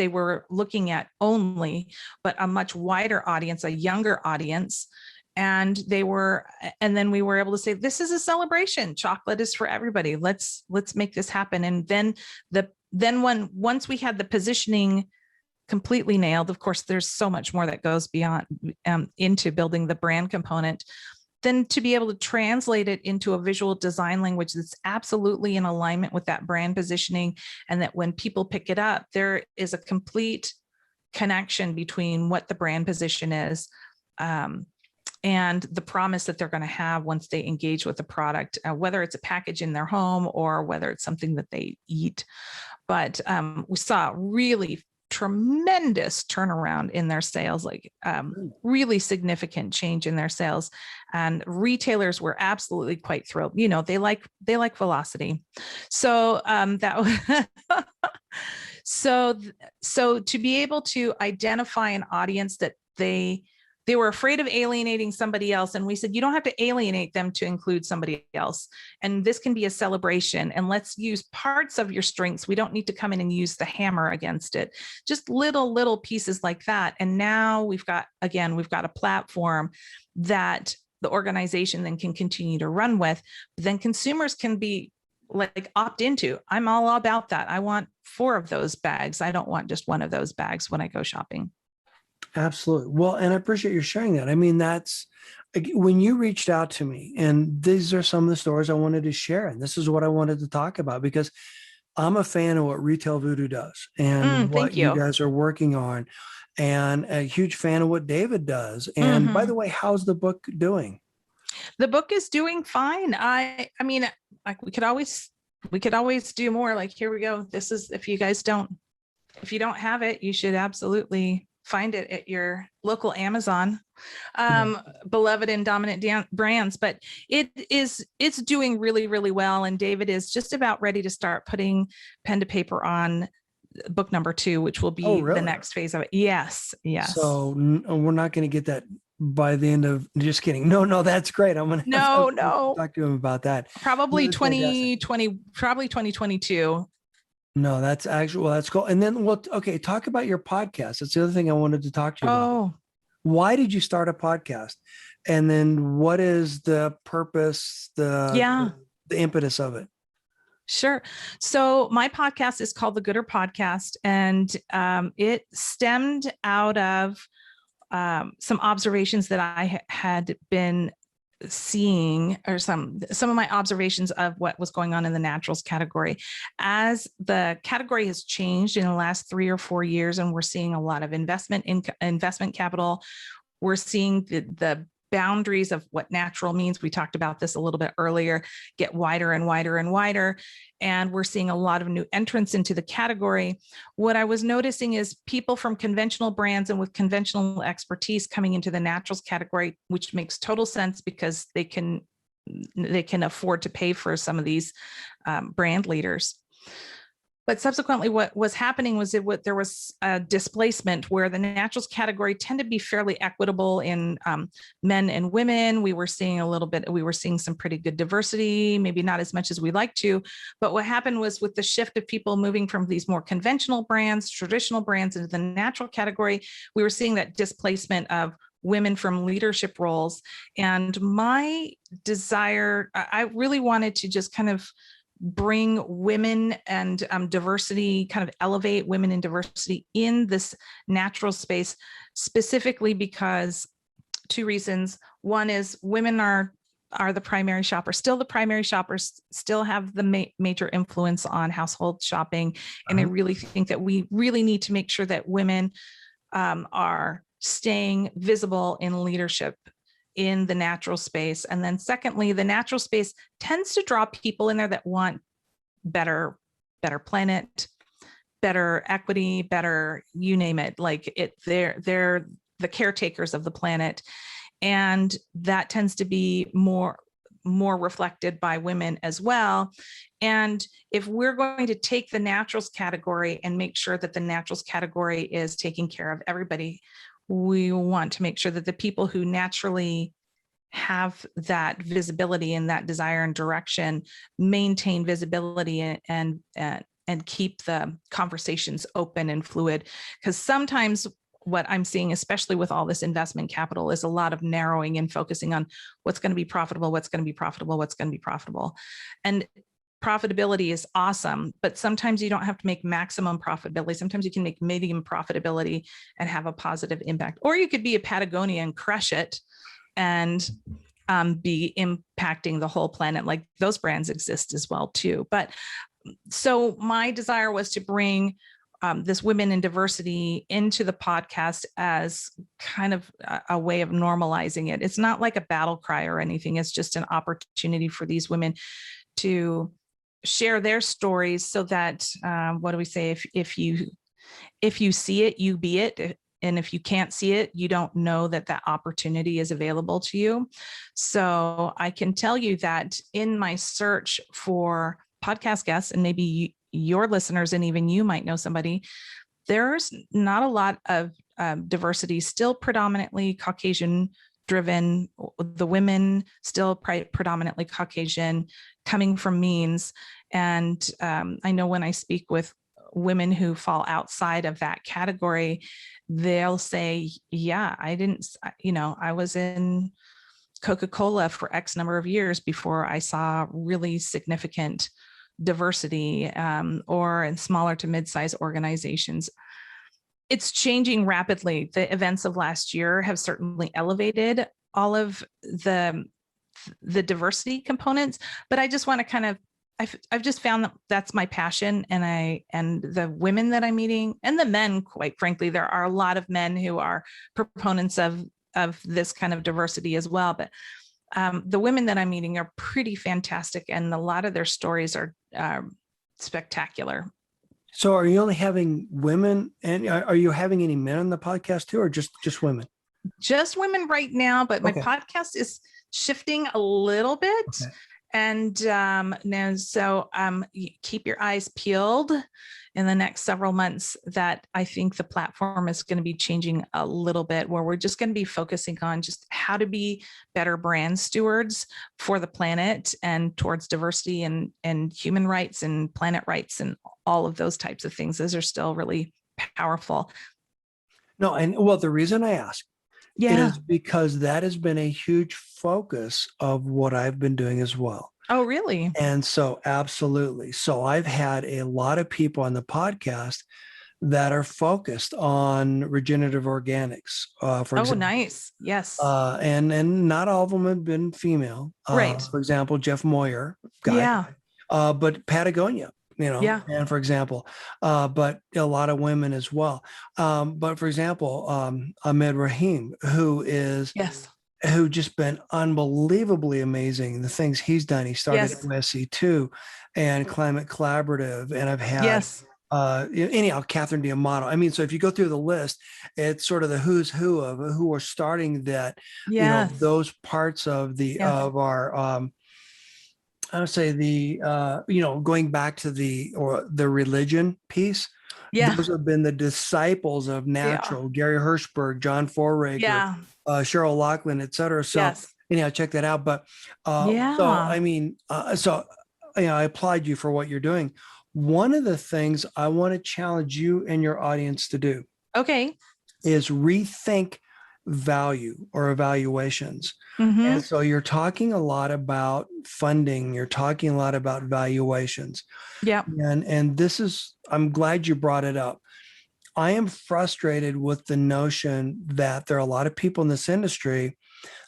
were looking at only, but a much wider audience, a younger audience. And then we were able to say, this is a celebration. Chocolate is for everybody. Let's make this happen. And then once we had the positioning completely nailed, of course, there's so much more that goes beyond into building the brand component, then to be able to translate it into a visual design language that's absolutely in alignment with that brand positioning, and that when people pick it up, there is a complete connection between what the brand position is and the promise that they're going to have once they engage with the product, whether it's a package in their home or whether it's something that they eat. But we saw really tremendous turnaround in their sales, like really significant change in their sales, and retailers were absolutely quite thrilled. They like velocity. So so to be able to identify an audience that they they were afraid of alienating somebody else. And we said, you don't have to alienate them to include somebody else. And this can be a celebration. And let's use parts of your strengths. We don't need to come in and use the hammer against it. Just little pieces like that. And now we've got a platform that the organization then can continue to run with. Then consumers can be like opt into. I'm all about that. I want 4 of those bags. I don't want just 1 of those bags when I go shopping. Absolutely. Well, and I appreciate you sharing that. I mean, that's when you reached out to me, and these are some of the stories I wanted to share. And this is what I wanted to talk about, because I'm a fan of what Retail Voodoo does and what Thank you you. guys are working on, and a huge fan of what David does. And by the way, how's the book doing? The book is doing fine. I mean, like we could always do more. Like, here we go. This is, if you don't have it, you should absolutely find it at your local Amazon, beloved and dominant brands. But it's doing really well. And David is just about ready to start putting pen to paper on book number 2, which will be the next phase of it. Yes. So we're not going to get that by the end of, just kidding. No, that's great. I'm going to talk to him about that. Probably 2020, probably 2022. No, that's actually, well, that's cool. And then, talk about your podcast. That's the other thing I wanted to talk to you about. Why did you start a podcast? And then what is the purpose, the impetus of it? Sure. So my podcast is called The Gooder Podcast, and it stemmed out of some observations that I had been seeing, or some of my observations of what was going on in the naturals category. As the category has changed in the last 3 or 4 years, and we're seeing a lot of investment capital, we're seeing the boundaries of what natural means. We talked about this a little bit earlier, get wider and wider and wider. And we're seeing a lot of new entrants into the category. What I was noticing is people from conventional brands and with conventional expertise coming into the naturals category, which makes total sense because they can afford to pay for some of these brand leaders. But subsequently, what was happening was there was a displacement where the naturals category tended to be fairly equitable in men and women. We were seeing some pretty good diversity, maybe not as much as we like to. But what happened was, with the shift of people moving from these more conventional brands, traditional brands, into the natural category, we were seeing that displacement of women from leadership roles. And my desire, I really wanted to just kind of bring women and diversity, kind of elevate women and diversity in this natural space, specifically because 2 reasons. One is women are the primary shoppers, still the primary shoppers, still have the major influence on household shopping. And I really think that we really need to make sure that women are staying visible in leadership in the natural space. And then secondly, the natural space tends to draw people in there that want better planet, better equity, better, you name it. Like they're the caretakers of the planet. And that tends to be more reflected by women as well. And if we're going to take the naturals category and make sure that the naturals category is taking care of everybody, we want to make sure that the people who naturally have that visibility and that desire and direction maintain visibility and keep the conversations open and fluid. Because sometimes what I'm seeing, especially with all this investment capital, is a lot of narrowing and focusing on what's going to be profitable, what's going to be profitable, what's going to be profitable. And profitability is awesome, but sometimes you don't have to make maximum profitability. Sometimes you can make medium profitability and have a positive impact. Or you could be a Patagonia and crush it and be impacting the whole planet. Like, those brands exist as well too. But so my desire was to bring this women and diversity into the podcast as kind of a way of normalizing it. It's not like a battle cry or anything. It's just an opportunity for these women to share their stories, so that what do we say? If you see it, you be it. And if you can't see it, you don't know that that opportunity is available to you. So I can tell you that in my search for podcast guests, and maybe your listeners and even you might know somebody, there's not a lot of diversity still predominantly Caucasian driven, the women still predominantly Caucasian, coming from means. And I know when I speak with women who fall outside of that category, they'll say, yeah, I was in Coca-Cola for X number of years before I saw really significant diversity, or in smaller to mid-sized organizations. It's changing rapidly. The events of last year have certainly elevated all of the diversity components, but I just want to kind of, I've just found that that's my passion. And the women that I'm meeting, and the men, quite frankly, there are a lot of men who are proponents of this kind of diversity as well. But the women that I'm meeting are pretty fantastic, and a lot of their stories are spectacular. So are you only having women, and are you having any men on the podcast too, or just women? Just women right now, but my Okay. podcast is shifting a little bit. Okay. And so keep your eyes peeled in the next several months, that I think the platform is going to be changing a little bit, where we're just going to be focusing on just how to be better brand stewards for the planet and towards diversity and human rights and planet rights and all of those types of things. Those are still really powerful. No, and well, the reason I ask Yeah. is because that has been a huge focus of what I've been doing as well. Oh, really? And so, absolutely. So I've had a lot of people on the podcast that are focused on regenerative organics, for example. Nice. Yes. And not all of them have been female. Right. For example, Jeff Moyer, guy. Yeah. But Patagonia, Yeah. and for example, but a lot of women as well. But for example, Ahmed Rahim, who just been unbelievably amazing. The things he's done. He started MSC2 and Climate Collaborative, and I've had anyhow, Catherine Diamato. I mean, so if you go through the list, it's sort of the who's who of who are starting that, those parts of of our, I would say going back to the religion piece. Yeah. Those have been the disciples of natural, Gary Hirschberg, John Foraker, Cheryl Lachlan, et cetera. So anyhow, check that out. But so, I mean, I applaud you for what you're doing. One of the things I want to challenge you and your audience to do is rethink value or evaluations. Mm-hmm. And so you're talking a lot about funding, you're talking a lot about valuations. Yeah. And this is, I'm glad you brought it up. I am frustrated with the notion that there are a lot of people in this industry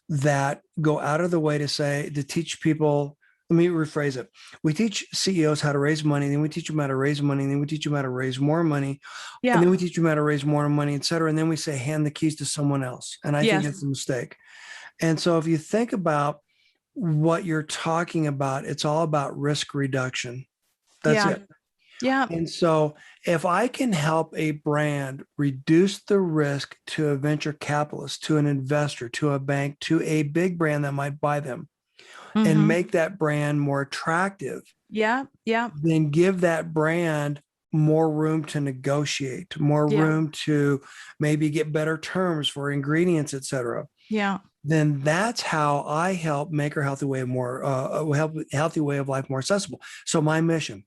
that go out of the way to teach people. Let me rephrase it. We teach CEOs how to raise money, then we teach them how to raise money, then we teach them how to raise more money, and then we teach them how to raise more money, et cetera. And then we say, hand the keys to someone else. And I think it's a mistake. And so if you think about what you're talking about, it's all about risk reduction. That's it. Yeah. And so if I can help a brand reduce the risk to a venture capitalist, to an investor, to a bank, to a big brand that might buy them, and make that brand more attractive, then give that brand more room to negotiate, more room to maybe get better terms for ingredients, et cetera. Then that's how I help make our healthy way of life more accessible. So my mission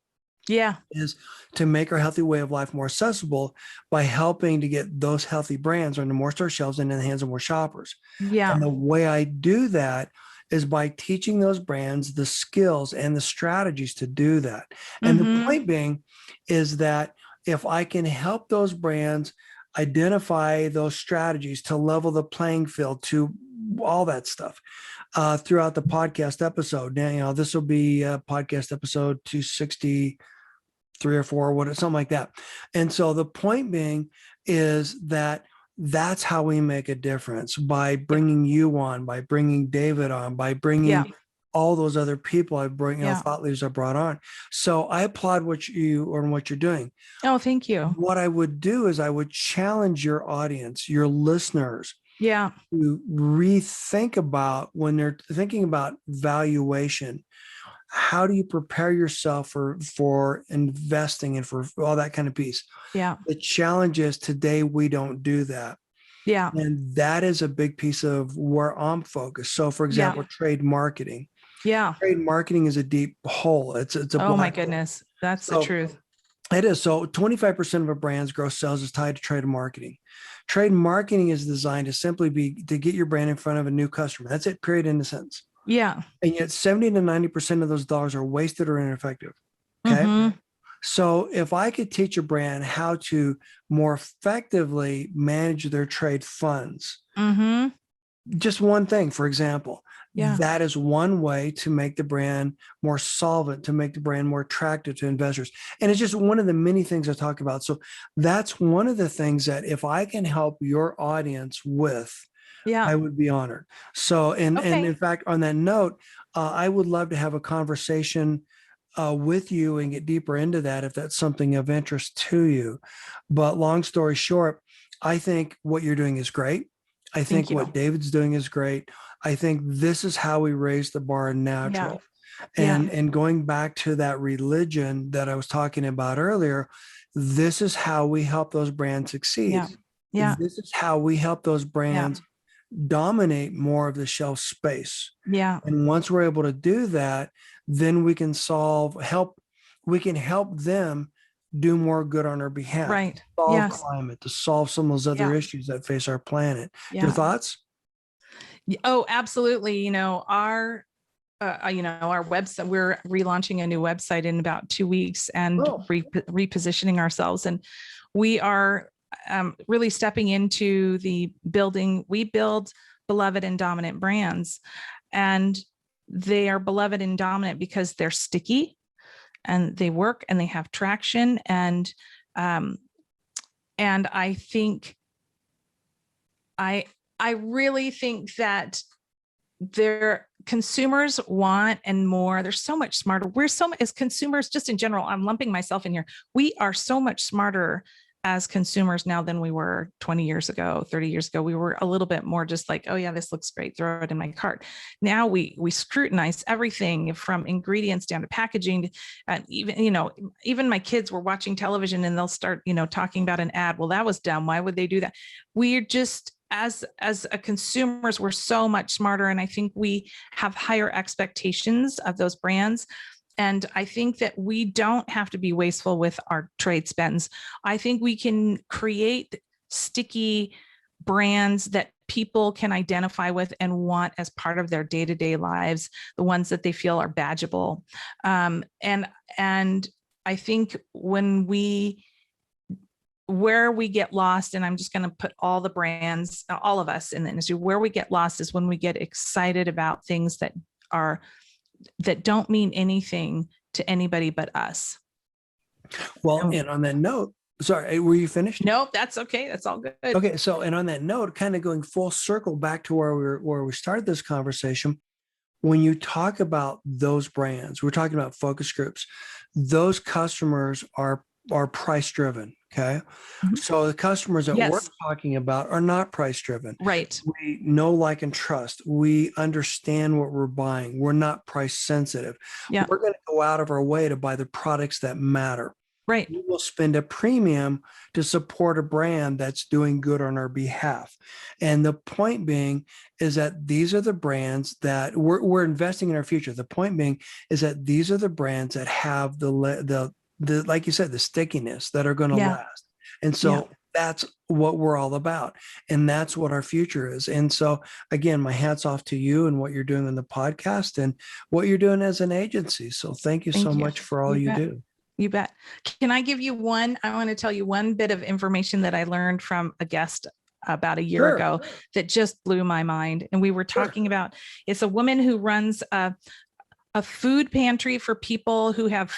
is to make our healthy way of life more accessible by helping to get those healthy brands onto more store shelves and in the hands of more shoppers. And the way I do that is by teaching those brands the skills and the strategies to do that. And the point being is that if I can help those brands identify those strategies to level the playing field, to all that stuff throughout the podcast episode. Now, this will be podcast episode 263 or 4, something like that. And so the point being is that that's how we make a difference, by bringing you on, by bringing David on, by bringing all those other people thought leaders I brought on. So I applaud what you're doing. Oh, thank you. What I would do is I would challenge your audience, your listeners, to rethink about, when they're thinking about valuation, How do you prepare yourself for investing and for all that kind of piece? Yeah. The challenge is today we don't do that. Yeah. And that is a big piece of where I'm focused. So for example, Yeah. trade marketing. Yeah. Trade marketing is a deep hole. It's a Oh my black hole. goodness. That's the So truth. it is. So 25% of a brand's gross sales is tied to trade marketing. Trade marketing is designed to simply be to get your brand in front of a new customer. That's it, period, in a sense. Yeah. And yet 70 to 90% of those dollars are wasted or ineffective. Okay. Mm-hmm. So if I could teach a brand how to more effectively manage their trade funds, Mm-hmm. just one thing, for example, Yeah. that is one way to make the brand more solvent, to make the brand more attractive to investors. And it's just one of the many things I talk about. So that's one of the things that if I can help your audience with, Yeah. I would be honored. So, and in Okay. fact, on that note, I would love to have a conversation with you and get deeper into that if that's something of interest to you. But long story short, I think what you're doing is great. I Thank think you. what David's doing is great. I think this is how we raise the bar Yeah. natural. Yeah. And going back to that religion that I was talking about earlier, this is how we help those brands succeed. Yeah. Yeah. This is how we help those Yeah. brands dominate more of the shelf space. Yeah. And once we're able to do that, then we can we can help them do more good on our behalf, Right. solve Yes. climate, to solve some of those other Yeah. issues that face our planet. Your Yeah. thoughts? Oh, absolutely. Our website, we're relaunching a new website in about 2 weeks and Oh, repositioning ourselves. And we are really stepping into the building. We build beloved and dominant brands, and they are beloved and dominant because they're sticky and they work and they have traction. And I think I really think that their consumers want and more. They're so much smarter. We're as consumers, just in general, I'm lumping myself in here. We are so much smarter as consumers now than we were 20 years ago, 30 years ago. We were a little bit more just like, oh yeah, this looks great, throw it in my cart. Now we scrutinize everything from ingredients down to packaging. And even my kids were watching television and they'll start, talking about an ad. Well, that was dumb. Why would they do that? We're just, as a consumers, we're so much smarter. And I think we have higher expectations of those brands. And I think that we don't have to be wasteful with our trade spends. I think we can create sticky brands that people can identify with and want as part of their day-to-day lives, the ones that they feel are badgeable. And I think where we get lost, and I'm just going to put all the brands, all of us in the industry, where we get lost is when we get excited about things that don't mean anything to anybody but us. well, and on that note, sorry, were you finished? Nope, that's okay. That's all good. Okay, so and on that note, kind of going full circle back to where we started this conversation. When you talk about those brands, we're talking about focus groups. Those customers are price driven. Okay. Mm-hmm. So the customers that we're talking about are not price driven. Right. We know, like, and trust. We understand what we're buying. We're not price sensitive. Yeah. We're going to go out of our way to buy the products that matter. Right. We will spend a premium to support a brand that's doing good on our behalf. And the point being is that these are the brands that we're investing in our future. The point being is that these are the brands that have the like you said, the stickiness that are going to last. And so that's what we're all about. And that's what our future is. And so again, my hat's off to you and what you're doing in the podcast and what you're doing as an agency. So thank you so much for all you do. You bet. Can I give you I want to tell you one bit of information that I learned from a guest about a year ago that just blew my mind. And we were talking about, it's a woman who runs a food pantry for people who have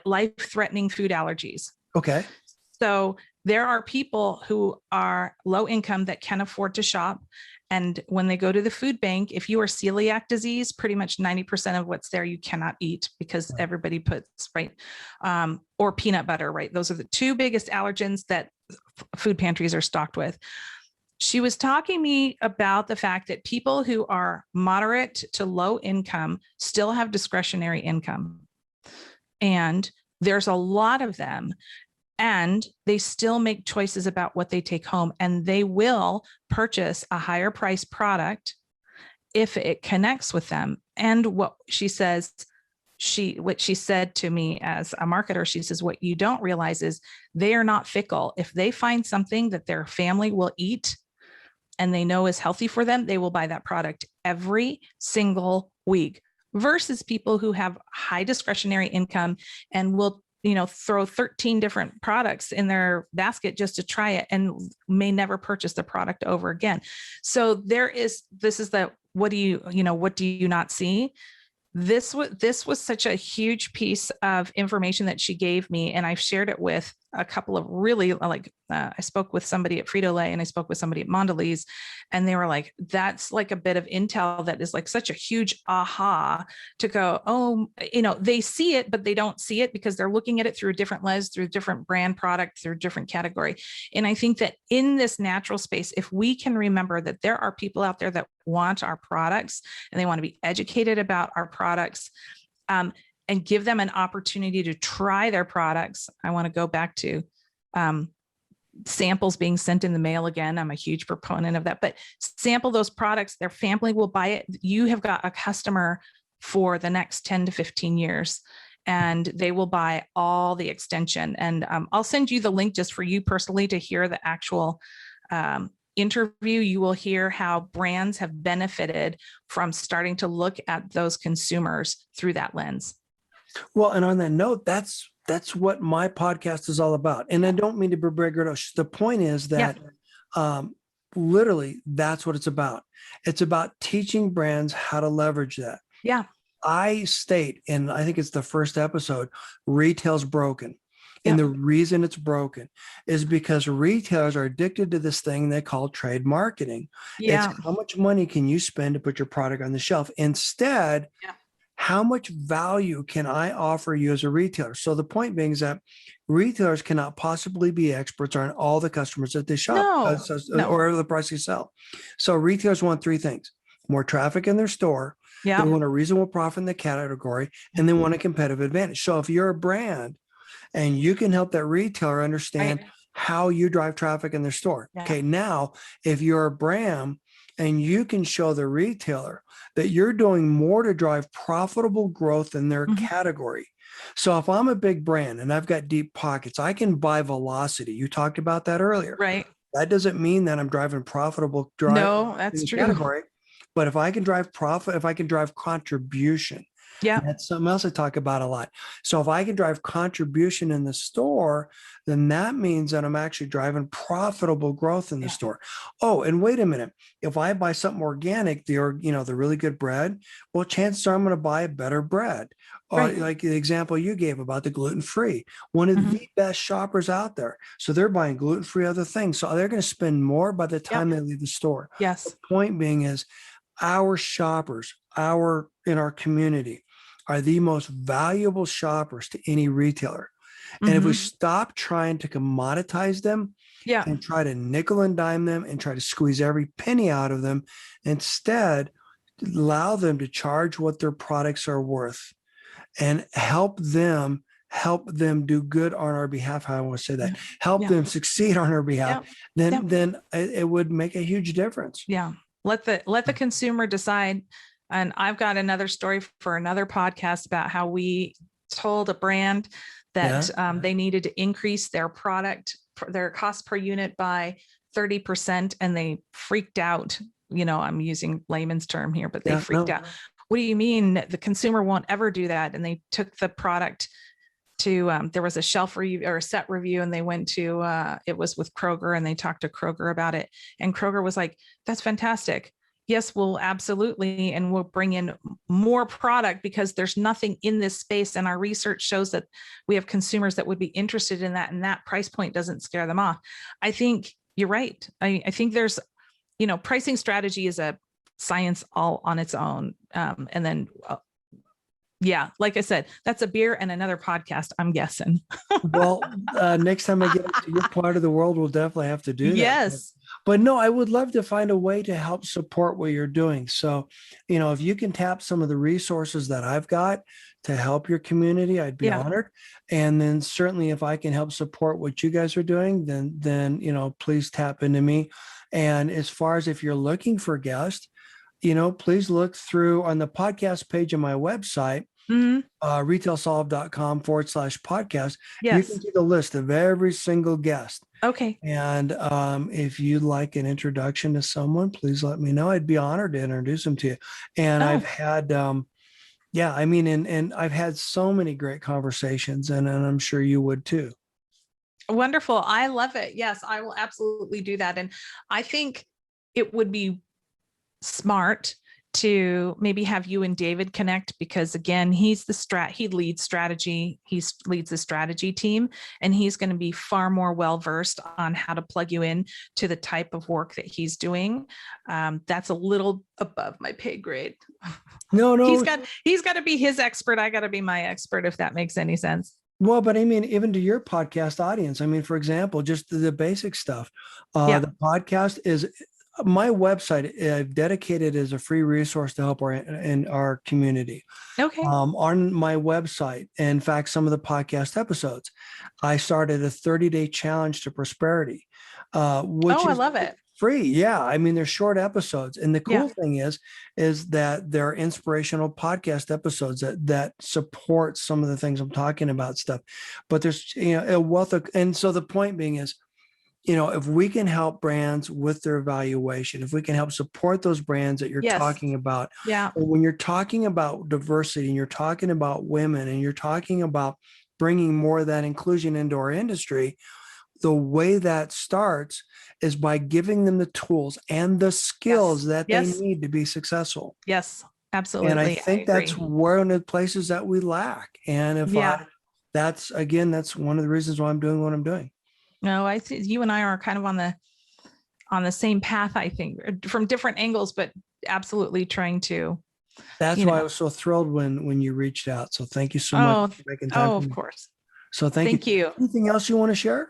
life-threatening food allergies. Okay. So there are people who are low income that can afford to shop. And when they go to the food bank, if you are celiac disease, pretty much 90% of what's there you cannot eat because everybody puts, or peanut butter, right? Those are the two biggest allergens that food pantries are stocked with. She was talking to me about the fact that people who are moderate to low income still have discretionary income. And there's a lot of them, and they still make choices about what they take home, and they will purchase a higher price product if it connects with them. And what she says, what she said to me as a marketer, she says, what you don't realize is they are not fickle. If they find something that their family will eat and they know is healthy for them, they will buy that product every single week, versus people who have high discretionary income and will, throw 13 different products in their basket just to try it and may never purchase the product over again. So this is the, what do you not see? This was such a huge piece of information that she gave me, and I've shared it with a couple of really I spoke with somebody at Frito-Lay and I spoke with somebody at Mondelez, and they were like, that's like a bit of intel that is like such a huge aha to go, oh, they see it, but they don't see it because they're looking at it through a different lens, through a different brand product, through a different category. And I think that in this natural space, if we can remember that there are people out there that want our products and they want to be educated about our products, and give them an opportunity to try their products. I want to go back to samples being sent in the mail again. I'm a huge proponent of that, but sample those products. Their family will buy it. You have got a customer for the next 10 to 15 years, and they will buy all the extension. And I'll send you the link just for you personally to hear the actual interview. You will hear how brands have benefited from starting to look at those consumers through that lens. Well, and on that note, that's what my podcast is all about. And I don't mean to be braggadocious. The point is that literally that's what it's about. It's about teaching brands how to leverage that. Yeah. I state, and I think it's the first episode, retail's broken. And the reason it's broken is because retailers are addicted to this thing they call trade marketing. Yeah. It's how much money can you spend to put your product on the shelf? Instead, how much value can I offer you as a retailer? So the point being is that retailers cannot possibly be experts on all the customers that they shop or the price they sell. So retailers want three things: more traffic in their store, they want a reasonable profit in the category, and they want a competitive advantage. So if you're a brand and you can help that retailer understand how you drive traffic in their store. Okay, now if you're a brand and you can show the retailer that you're doing more to drive profitable growth in their category. So if I'm a big brand and I've got deep pockets, I can buy velocity. You talked about that earlier. Right. That doesn't mean that I'm driving profitable drive no, that's in the true. category. But if I can drive profit, if I can drive contribution, that's something else I talk about a lot. So if I can drive contribution in the store, then that means that I'm actually driving profitable growth in the store. Oh, and wait a minute. If I buy something organic, the really good bread, well, chances are I'm going to buy better bread. Or like the example you gave about the gluten-free, one of the best shoppers out there. So they're buying gluten-free other things. So they're going to spend more by the time they leave the store. Yes. The point being is our shoppers, in our community, are the most valuable shoppers to any retailer. And if we stop trying to commoditize them and try to nickel and dime them and try to squeeze every penny out of them, instead allow them to charge what their products are worth and help them do good on our behalf. How I want to say that, help them succeed on our behalf, then it would make a huge difference. Yeah. Let the consumer decide. And I've got another story for another podcast about how we told a brand that they needed to increase their cost per unit by 30%. And they freaked out. I'm using layman's term here, but they freaked out. What do you mean the consumer won't ever do that? And they took the product to, there was a shelf review or a set review, and they went to, it was with Kroger, and they talked to Kroger about it. And Kroger was like, that's fantastic. Yes, we'll absolutely. And we'll bring in more product because there's nothing in this space. And our research shows that we have consumers that would be interested in that. And that price point doesn't scare them off. I think you're right. I think there's, pricing strategy is a science all on its own. And then Yeah. Like I said, that's a beer and another podcast, I'm guessing. Well, next time I get to your part of the world, we'll definitely have to do that. Yes. But no, I would love to find a way to help support what you're doing. So, if you can tap some of the resources that I've got to help your community, I'd be Yeah. honored. And then certainly if I can help support what you guys are doing, then, please tap into me. And as far as if you're looking for guests, please look through on the podcast page of my website, Mhm. retailsolve.com/podcast. You can Yes. see the list of every single guest. Okay. And if you'd like an introduction to someone, please let me know. I'd be honored to introduce them to you. And I've Oh, had, yeah, I mean, and I've had so many great conversations, and I'm sure you would too. wonderful. I love it. Yes, I will absolutely do that. And I think it would be smart to maybe have you and David connect, because again, he leads strategy. Leads the strategy team, and he's going to be far more well-versed on how to plug you in to the type of work that he's doing. That's a little above my pay grade. No, He's no. got to be his expert. I got to be my expert, if that makes any sense. Well, but I mean, even to your podcast audience, I mean, for example, just the basic stuff. Yeah. The podcast is my website. I've dedicated as a free resource to help our community. Okay. On my website, in fact, some of the podcast episodes, I started a 30-day challenge to prosperity, which Oh, I is love it. free. Yeah. I mean, they're short episodes. And the Yeah. cool thing is that they're inspirational podcast episodes that support some of the things I'm talking about stuff. But there's, a wealth of, and so the point being is, if we can help brands with their evaluation, if we can help support those brands that you're Yes. talking about, Yeah. and when you're talking about diversity and you're talking about women and you're talking about bringing more of that inclusion into our industry, the way that starts is by giving them the tools and the skills Yes. that they Yes. need to be successful. Yes. And I Absolutely. I think that's agree. one of the places that we lack. And Yeah. that's one of the reasons why I'm doing what I'm doing. No, I see you and I are kind of on the same path, I think, from different angles, but absolutely trying to, That's why I was so thrilled when you reached out. So thank you so Oh, much for making time for of me. course. So thank Thank you. you. Anything else you want to share?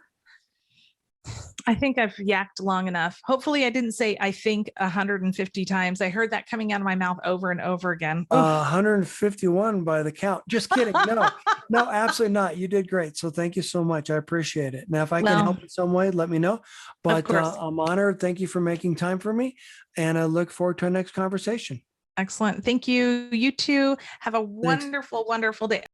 I think I've yacked long enough. Hopefully I didn't say I think 150 times. I heard that coming out of my mouth over and over again. 151 by the count. Just kidding. No, no, absolutely not. You did great. So thank you so much. I appreciate it. Now, if I can Well, help in some way, let me know. But course. I'm honored. Thank you for making time for me. And I look forward to our next conversation. Excellent. Thank you. You too. Have a Thanks. wonderful, wonderful day.